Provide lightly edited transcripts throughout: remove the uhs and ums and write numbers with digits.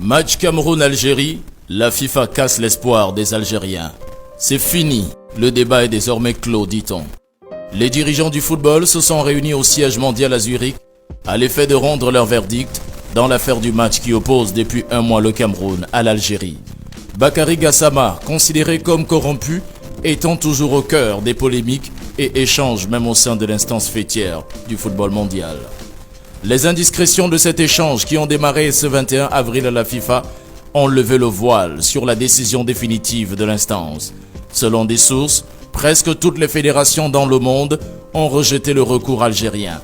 Match Cameroun-Algérie, la FIFA casse l'espoir des Algériens. C'est fini, le débat est désormais clos, dit-on. Les dirigeants du football se sont réunis au siège mondial à Zurich à l'effet de rendre leur verdict dans l'affaire du match qui oppose depuis un mois le Cameroun à l'Algérie. Bakary Gassama, considéré comme corrompu, étant toujours au cœur des polémiques et échanges même au sein de l'instance fêtière du football mondial. Les indiscrétions de cet échange qui ont démarré ce 21 avril à la FIFA ont levé le voile sur la décision définitive de l'instance. Selon des sources, presque toutes les fédérations dans le monde ont rejeté le recours algérien.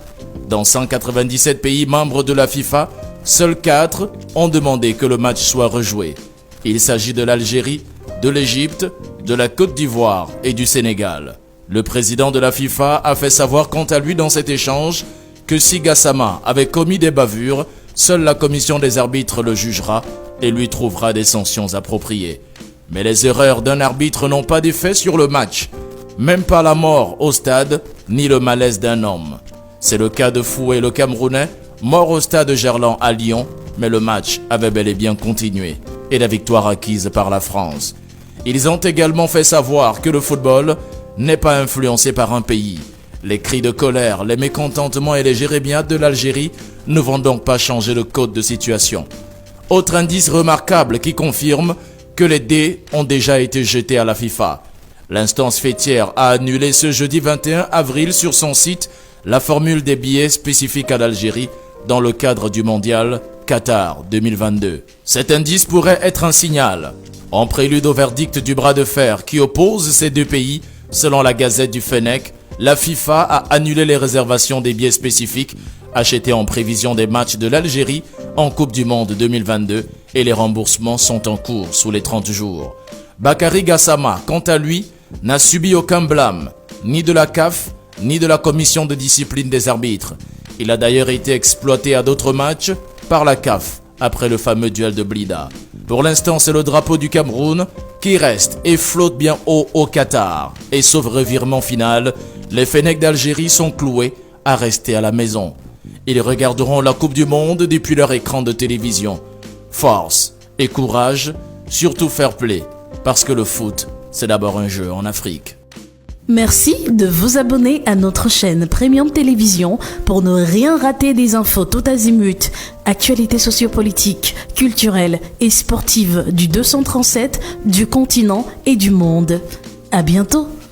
Dans 197 pays membres de la FIFA, seuls 4 ont demandé que le match soit rejoué. Il s'agit de l'Algérie, de l'Égypte, de la Côte d'Ivoire et du Sénégal. Le président de la FIFA a fait savoir quant à lui dans cet échange que si Gassama avait commis des bavures, seule la commission des arbitres le jugera et lui trouvera des sanctions appropriées. Mais les erreurs d'un arbitre n'ont pas d'effet sur le match, même pas la mort au stade, ni le malaise d'un homme. C'est le cas de Foué le Camerounais, mort au stade Gerland à Lyon, mais le match avait bel et bien continué et la victoire acquise par la France. Ils ont également fait savoir que le football n'est pas influencé par un pays. Les cris de colère, les mécontentements et les jérémiades de l'Algérie ne vont donc pas changer le code de situation. Autre indice remarquable qui confirme que les dés ont déjà été jetés à la FIFA. L'instance fêtière a annulé ce jeudi 21 avril sur son site la formule des billets spécifiques à l'Algérie dans le cadre du mondial Qatar 2022. Cet indice pourrait être un signal. En prélude au verdict du bras de fer qui oppose ces deux pays, selon la Gazette du Fennec, la FIFA a annulé les réservations des billets spécifiques achetés en prévision des matchs de l'Algérie en Coupe du Monde 2022 et les remboursements sont en cours sous les 30 jours. Bakary Gassama, quant à lui, n'a subi aucun blâme, ni de la CAF, ni de la commission de discipline des arbitres. Il a d'ailleurs été exploité à d'autres matchs par la CAF après le fameux duel de Blida. Pour l'instant, c'est le drapeau du Cameroun qui reste et flotte bien haut au Qatar. Et sauf revirement final, les Fennecs d'Algérie sont cloués à rester à la maison. Ils regarderont la Coupe du Monde depuis leur écran de télévision. Force et courage, surtout fair play, parce que le foot, c'est d'abord un jeu en Afrique. Merci de vous abonner à notre chaîne Premium Télévision pour ne rien rater des infos tout azimut, actualités sociopolitiques, culturelles et sportives du 237, du continent et du monde. À bientôt.